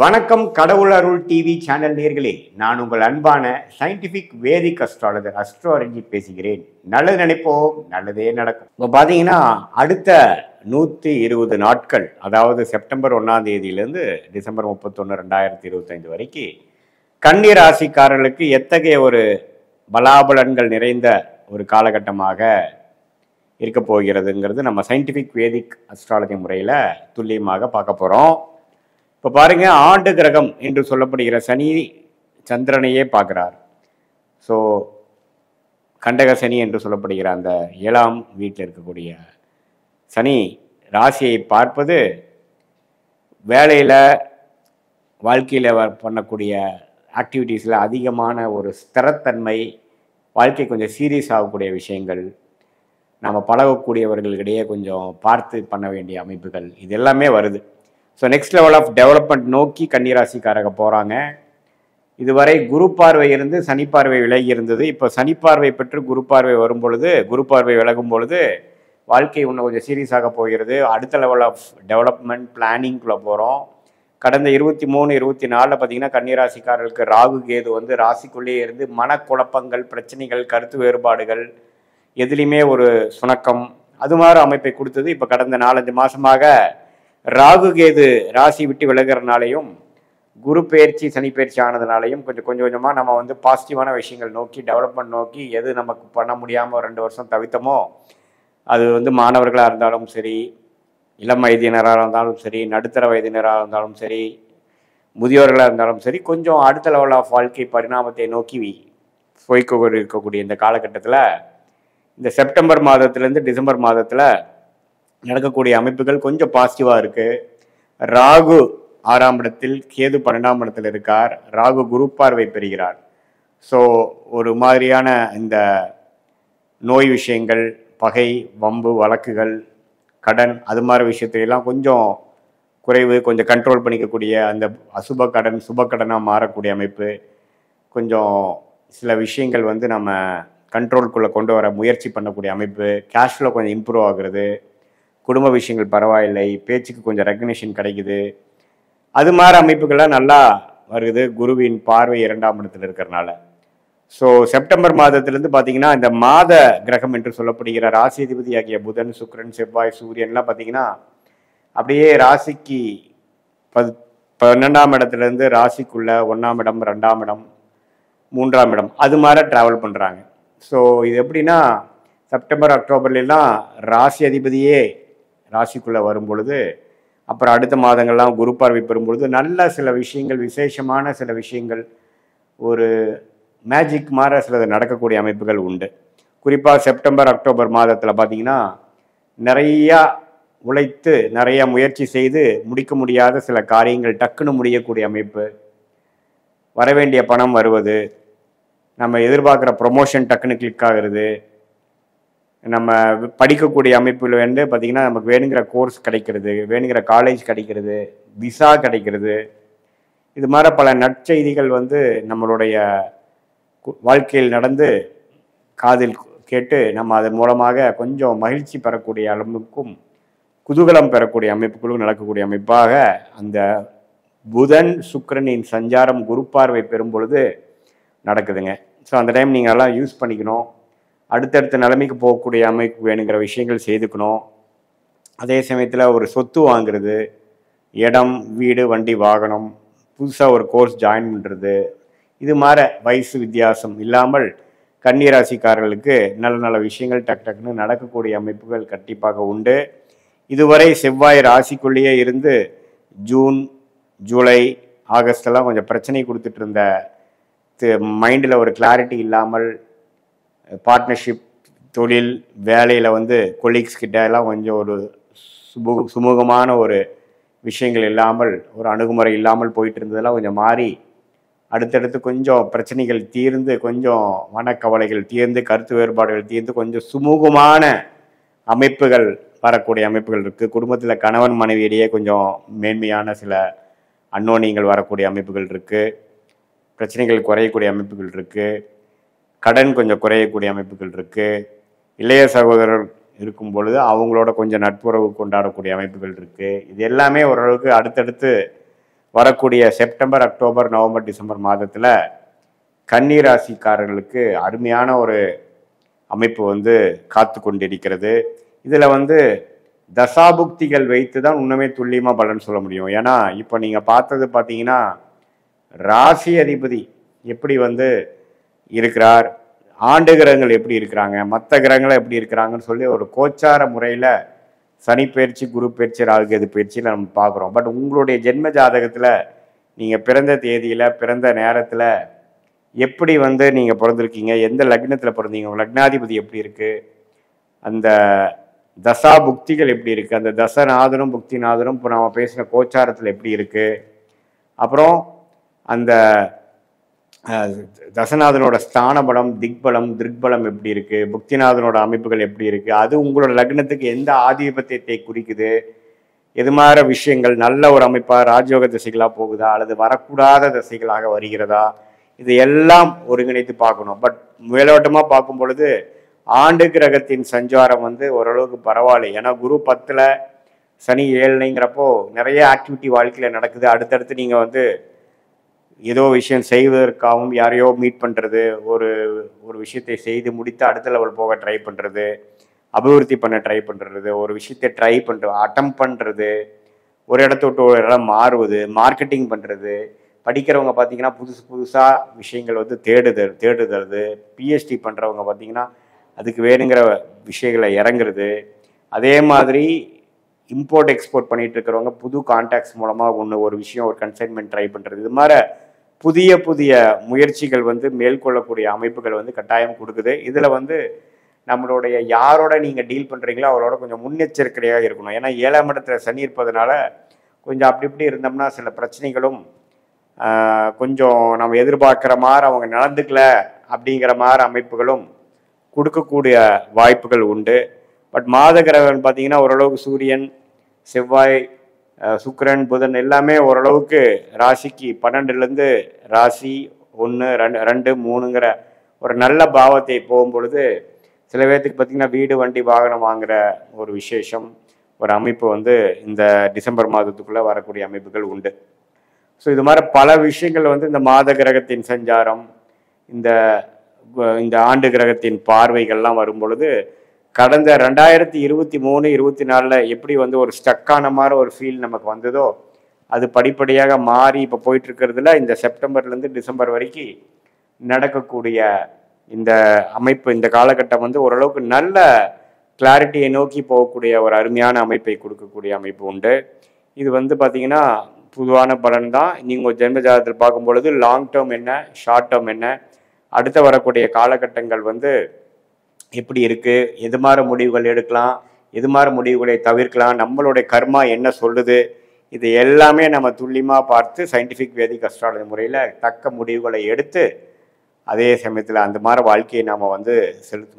வணக்கம் கடவுள் அருள் TV channel நேர்களே, நான் உங்கள் அன்பான சயின்டிஃபிக் வேதிக் அஸ்ட்ராலஜர் அஸ்ட்ராலஜி பேசுகிறேன். நல்லது நினைப்போம், நல்லதே நடக்கும். இப்போ பார்த்தீங்கன்னா அடுத்த 120 நாட்கள், அதாவது செப்டம்பர் 1ஆம் தேதியிலேருந்து டிசம்பர் 31, 2025 வரைக்கும் கன்னி ராசிக்காரர்களுக்கு எத்தகைய ஒரு பலாபலன்கள் நிறைந்த ஒரு காலகட்டமாக இருக்க போகிறதுங்கிறது நம்ம சயின்டிஃபிக் வேதிக் அஸ்ட்ராலஜி முறையில் துல்லியமாக பார்க்க போகிறோம். இப்போ பாருங்க, ஆண்டு கிரகம் என்று சொல்லப்படுகிற சனி சந்திரனையே பார்க்குறார். ஸோ கண்டக சனி என்று சொல்லப்படுகிற அந்த 7ஆம் வீட்டில் இருக்கக்கூடிய சனி ராசியை பார்ப்பது வேலையில் வாழ்க்கையில் பண்ணக்கூடிய ஆக்டிவிட்டீஸில் அதிகமான ஒரு ஸ்திரத்தன்மை, வாழ்க்கை கொஞ்சம் சீரியஸ் ஆகக்கூடிய விஷயங்கள், நம்ம பழகக்கூடியவர்களிடையே கொஞ்சம் பார்த்து பண்ண வேண்டிய அமைப்புகள், இது எல்லாமே வருது. So next level of development நோக்கி கன்னிராசிக்காரங்க போகிறாங்க. இதுவரை குரு பார்வை இருந்து சனி பார்வை விலகி இருந்தது. இப்போ சனி பார்வை பெற்று குரு பார்வை வரும் பொழுது, குரு பார்வை விலகும் பொழுது வாழ்க்கை இன்னும் கொஞ்சம் சீரியஸாக போகிறது. அடுத்த லெவல் ஆஃப் டெவலப்மெண்ட் பிளானிங்குள்ளே போகிறோம். கடந்த 23, 24 பார்த்தீங்கன்னா கன்னிராசிக்காரர்களுக்கு ராகு கேது வந்து ராசிக்குள்ளேயே இருந்து மனக்குழப்பங்கள், பிரச்சனைகள், கருத்து வேறுபாடுகள், எதுலேயுமே ஒரு சுணக்கம், அது மாதிரி அமைப்பை கொடுத்தது. இப்போ கடந்த 4-5 மாதமாக ராகு கேது ராசி விட்டு விலகிறனாலையும் குரு பயிற்சி சனி பயிற்சி ஆனதுனாலையும் கொஞ்சம் கொஞ்சமாக நம்ம வந்து பாசிட்டிவான விஷயங்கள் நோக்கி, டெவலப்மெண்ட் நோக்கி, எது நமக்கு பண்ண முடியாமல் 2 வருஷம் தவித்தமோ, அது வந்து மாணவர்களாக இருந்தாலும் சரி, இளம் வயதினராக இருந்தாலும் சரி, நடுத்தர வயதினராக இருந்தாலும் சரி, முதியோர்களாக இருந்தாலும் சரி, கொஞ்சம் அடுத்த லெவல் ஆஃப் வாழ்க்கை பரிணாமத்தை நோக்கி போய்க்கொண்டு இருக்கக்கூடிய இந்த காலகட்டத்தில், இந்த செப்டம்பர் மாதத்துலேருந்து டிசம்பர் மாதத்தில் நடக்கக்கூடிய அமைப்புகள் கொஞ்சம் பாசிட்டிவாக இருக்குது. ராகு 6ஆம் இடத்தில், கேது 12ஆம் இடத்தில் இருக்கார். ராகு குரு பார்வை பெறுகிறார். ஸோ ஒரு மாதிரியான இந்த நோய் விஷயங்கள், பகை, வம்பு, வழக்குகள், கடன், அது மாதிரி விஷயத்திலெல்லாம் கொஞ்சம் குறைவு, கொஞ்சம் கண்ட்ரோல் பண்ணிக்கக்கூடிய அந்த அசுப கடன் சுப கடனாக மாறக்கூடிய அமைப்பு, கொஞ்சம் சில விஷயங்கள் வந்து நம்ம கண்ட்ரோலுக்குள்ளே கொண்டு வர முயற்சி பண்ணக்கூடிய அமைப்பு, கேஷ்ஃப்ளோ கொஞ்சம் இம்ப்ரூவ் ஆகுறது, குடும்ப விஷயங்கள் பரவாயில்லை, பேச்சுக்கு கொஞ்சம் ரெக்கக்னிஷன் கிடைக்குது, அது மாதிரி அமைப்புகள்லாம் நல்லா வருது குருவின் பார்வை 2ஆம் இடத்துல இருக்கிறனால. ஸோ செப்டம்பர் மாதத்திலேருந்து பார்த்தீங்கன்னா இந்த மாத கிரகம் என்று சொல்லப்படுகிற ராசி அதிபதி ஆகிய புதன், சுக்கிரன், செவ்வாய், சூரியன்லாம் பார்த்தீங்கன்னா அப்படியே ராசிக்கு 12ஆம் இடத்துலேருந்து ராசிக்குள்ள 1ஆம் இடம், 2ஆம் இடம், 3ஆம் இடம், அது மாதிரி ட்ராவல் பண்ணுறாங்க. ஸோ இது எப்படின்னா செப்டம்பர் அக்டோபர்லாம் ராசி அதிபதியே ராசிக்குள்ளே வரும் பொழுது, அப்புறம் அடுத்த மாதங்கள்லாம் குரு பார்வை பெறும்பொழுது நல்ல சில விஷயங்கள், விசேஷமான சில விஷயங்கள், ஒரு மேஜிக் மாதிரி சிலது நடக்கக்கூடிய அமைப்புகள் உண்டு. குறிப்பாக செப்டம்பர் அக்டோபர் மாதத்தில் பார்த்தீங்கன்னா நிறையா உழைத்து நிறைய முயற்சி செய்து முடிக்க முடியாத சில காரியங்கள் டக்குன்னு முடியக்கூடிய அமைப்பு, வரவேண்டிய பணம் வருவது, நம்ம எதிர்பார்க்குற ப்ரொமோஷன் டக்குன்னு கிளிக் ஆகிறது, நம்ம படிக்கக்கூடிய அமைப்பில் வந்து பார்த்திங்கன்னா நமக்கு வேணுங்கிற கோர்ஸ் கிடைக்கிறது, வேணுங்கிற காலேஜ் கிடைக்கிறது, விசா கிடைக்கிறது, இது மாதிரி பல நற்செய்திகள் வந்து நம்மளுடைய வாழ்க்கையில் நடந்து காதில் கேட்டு நம்ம அதன் மூலமாக கொஞ்சம் மகிழ்ச்சி பெறக்கூடிய அளவுக்கும் குதூகலம் பெறக்கூடிய அமைப்புகளும் நடக்கக்கூடிய அமைப்பாக அந்த புதன் சுக்கிரனின் சஞ்சாரம் குரு பார்வை பெறும் பொழுது நடக்குதுங்க. ஸோ அந்த டைம் நீங்கள் எல்லாம் யூஸ் பண்ணிக்கணும். அடுத்தடுத்த நிலைமைக்கு போகக்கூடிய அமைப்பு வேணுங்கிற விஷயங்கள் செய்துக்கணும். அதே சமயத்தில் ஒரு சொத்து வாங்குறது, இடம், வீடு, வண்டி, வாகனம், புதுசாக ஒரு கோர்ஸ் ஜாயின் பண்ணுறது, இது மாதிரி வயசு வித்தியாசம் இல்லாமல் கன்னிராசிக்காரர்களுக்கு நல்ல நல்ல விஷயங்கள் டக்குன்னு நடக்கக்கூடிய அமைப்புகள் கண்டிப்பாக உண்டு. இதுவரை செவ்வாய் ராசிக்குள்ளேயே இருந்து ஜூன், ஜூலை, ஆகஸ்டெல்லாம் கொஞ்சம் பிரச்சனை கொடுத்துட்டு இருந்த, மைண்டில் ஒரு கிளாரிட்டி இல்லாமல், பார்ட்னர்ஷிப், தொழில், வேலையில் வந்து கொலீக்ஸ் கிட்ட எல்லாம் கொஞ்சம் ஒரு சுமூகமான ஒரு விஷயங்கள் இல்லாமல், ஒரு அணுகுமுறை இல்லாமல் போயிட்டு இருந்ததெல்லாம் கொஞ்சம் மாறி அடுத்தடுத்து கொஞ்சம் பிரச்சனைகள் தீர்ந்து, கொஞ்சம் மனக்கவலைகள் தீர்ந்து, கருத்து வேறுபாடுகள் தீர்ந்து, கொஞ்சம் சுமூகமான அமைப்புகள் வரக்கூடிய அமைப்புகள் இருக்குது. குடும்பத்தில் கணவன் மனைவியிடையே கொஞ்சம் மேன்மையான சில அன்னோனியங்கள் வரக்கூடிய அமைப்புகள் இருக்குது. பிரச்சனைகள் குறையக்கூடிய அமைப்புகள் இருக்குது. கடன் கொஞ்சம் குறையக்கூடிய அமைப்புகள் இருக்குது. இளைய சகோதரர் இருக்கும் பொழுது அவங்களோட கொஞ்சம் நட்புறவு கொண்டாடக்கூடிய அமைப்புகள் இருக்குது. இது எல்லாமே ஓரளவுக்கு அடுத்தடுத்து வரக்கூடிய செப்டம்பர், அக்டோபர், நவம்பர், டிசம்பர் மாதத்தில் கன்னி ராசிக்காரர்களுக்கு அருமையான ஒரு அமைப்பு வந்து காத்து கொண்டிருக்கிறது. இதில் வந்து தசாபுக்திகள் வைத்து தான் இன்னுமே துல்லியமாக பலன் சொல்ல முடியும். ஏன்னா இப்போ நீங்கள் பார்த்தது பார்த்தீங்கன்னா ராசி அதிபதி எப்படி வந்து இருக்கிறார், ஆண்டு கிரகங்கள் எப்படி இருக்கிறாங்க, மற்ற கிரகங்கள் எப்படி இருக்கிறாங்கன்னு சொல்லி ஒரு கோச்சார முறையில் சனி பயிற்சி, குரு பயிற்சி, ராகு கேது பயிற்சியில் நம்ம பார்க்குறோம். பட் உங்களுடைய ஜென்ம ஜாதகத்தில் நீங்கள் பிறந்த தேதியில் பிறந்த நேரத்தில் எப்படி வந்து நீங்கள் பிறந்திருக்கீங்க, எந்த லக்னத்தில் பிறந்தீங்க, உங்கள் லக்னாதிபதி எப்படி இருக்குது, அந்த தசா புக்திகள் எப்படி இருக்குது, அந்த தசநாதனும் புக்திநாதனும் இப்போ நம்ம பேசின கோச்சாரத்தில் எப்படி இருக்குது, அப்புறம் அந்த தசநாதனோட ஸ்தான பலம், திக்பலம், திருக்பலம் எப்படி இருக்குது, புக்திநாதனோட அமைப்புகள் எப்படி இருக்குது, அது உங்களோட லக்னத்துக்கு எந்த ஆதிபத்தியத்தை குறிக்குது, எது மாதிரி விஷயங்கள் நல்ல ஒரு அமைப்பாக ராஜயோக திசைகளாக போகுதா அல்லது வரக்கூடாத திசைகளாக வருகிறதா, இது எல்லாம் ஒருங்கிணைத்து பார்க்கணும். பட் மேலோட்டமாக பார்க்கும் பொழுது ஆண்டு கிரகத்தின் சஞ்சாரம் வந்து ஓரளவுக்கு பரவாயில்லை. ஏன்னா குரு 10ல் சனி 7ங்கிறப்போ நிறைய ஆக்டிவிட்டி வாழ்க்கையில் நடக்குது. அடுத்தடுத்து நீங்கள் வந்து ஏதோ விஷயம் செய்வதற்காகவும் யாரையோ மீட் பண்ணுறது, ஒரு விஷயத்தை செய்து முடித்து அடுத்த லெவல் போக ட்ரை பண்ணுறது, அபிவிருத்தி பண்ண ட்ரை பண்ணுறது, ஒரு விஷயத்தை ட்ரை பண்ணுறது, அட்டம் பண்ணுறது, ஒரு இடத்த விட்டு ஒரு இடம் மாறுவது, மார்க்கெட்டிங் பண்ணுறது, படிக்கிறவங்க பார்த்தீங்கன்னா புதுசாக விஷயங்கள் வந்து தேடுதல், பிஹெச்டி பண்ணுறவங்க பார்த்தீங்கன்னா அதுக்கு வேணுங்கிற விஷயங்களை இறங்குறது, அதே மாதிரி இம்போர்ட் எக்ஸ்போர்ட் பண்ணிட்டு இருக்கிறவங்க புது கான்டாக்ட்ஸ் மூலமாக ஒரு விஷயம் ஒரு கன்சைன்மெண்ட் ட்ரை பண்ணுறது, இது மாதிரி புதிய முயற்சிகள் வந்து மேற்கொள்ளக்கூடிய அமைப்புகள் வந்து கட்டாயம் கொடுக்குது. இதில் வந்து நம்மளுடைய யாரோட நீங்கள் டீல் பண்ணுறீங்களோ அவரோட கொஞ்சம் முன்னெச்சரிக்கையாக இருக்கணும். ஏன்னா 7ஆம் இடத்துல சனி இருப்பதனால கொஞ்சம் அப்படி இப்படி இருந்தோம்னா சில பிரச்சனைகளும் கொஞ்சம் நம்ம எதிர்பார்க்குற மாதிரி அவங்க நடந்துக்கல அப்படிங்கிற மாதிரி அமைப்புகளும் கொடுக்கக்கூடிய வாய்ப்புகள் உண்டு. பட் மாத கிரகம் பார்த்தீங்கன்னா ஓரளவுக்கு சூரியன், செவ்வாய், சுக்கிரன், புதன் எல்லாமே ஓரளவுக்கு ராசிக்கு 12லேருந்து ராசி 1, 2, 3ங்கிற ஒரு நல்ல பாவத்தை போகும்பொழுது சில பேர்த்துக்கு பார்த்திங்கன்னா வீடு, வண்டி, வாகனம் வாங்குகிற ஒரு விசேஷம், ஒரு அமைப்பு வந்து இந்த டிசம்பர் மாதத்துக்குள்ளே வரக்கூடிய அமைப்புகள் உண்டு. ஸோ இது மாதிரி பல விஷயங்கள் வந்து இந்த மாத கிரகத்தின் சஞ்சாரம், இந்த ஆண்டு கிரகத்தின் பார்வைகள்லாம் வரும் பொழுது கடந்த 2023, 24 எப்படி வந்து ஒரு ஸ்டக்கான மாதிரி ஒரு ஃபீல் நமக்கு வந்ததோ அது படிப்படியாக மாறி இப்போ போயிட்டு இருக்கிறதுல இந்த செப்டம்பர்லேருந்து டிசம்பர் வரைக்கும் நடக்கக்கூடிய இந்த அமைப்பு, இந்த காலகட்டம் வந்து ஓரளவுக்கு நல்ல கிளாரிட்டியை நோக்கி போகக்கூடிய ஒரு அருமையான அமைப்பை கொடுக்கக்கூடிய அமைப்பு உண்டு. இது வந்து பார்த்திங்கன்னா பொதுவான பலன் தான். நீங்கள் ஜென்ம ஜாதகத்தில் பார்க்கும் பொழுது லாங் டேர்ம் என்ன, ஷார்ட் டேர்ம் என்ன, அடுத்த வரக்கூடிய காலகட்டங்கள் வந்து எப்படி இருக்குது, எது மாதிரி முடிவுகள் எடுக்கலாம், எது மாதிரி முடிவுகளை தவிர்க்கலாம், நம்மளுடைய கர்மா என்ன சொல்லுது, இது எல்லாமே நம்ம துல்லியமாக பார்த்து சயின்டிஃபிக் வேதிக் அஸ்ட்ராலஜி முறையில் தக்க முடிவுகளை எடுத்து அதே சமயத்தில் அந்த மாதிரி வாழ்க்கையை நாம் வந்து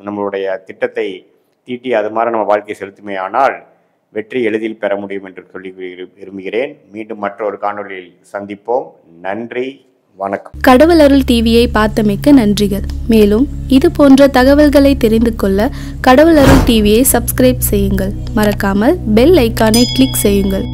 நம்மளுடைய திட்டத்தை தீட்டி அது மாதிரி நம்ம வாழ்க்கையை செலுத்துமே ஆனால் வெற்றி எளிதில் பெற முடியும் என்று சொல்லி விரும்புகிறேன். மீண்டும் மற்றொரு காணொலியில் சந்திப்போம். நன்றி, வணக்கம். கடவுள் அருள் டிவியை பார்த்தமைக்கு நன்றிகள். மேலும் இது போன்ற தகவல்களை தெரிந்து கொள்ள கடவுள் அருள் டிவியை சப்ஸ்கிரைப் செய்யுங்கள். மறக்காமல் பெல் ஐக்கானை கிளிக் செய்யுங்கள்.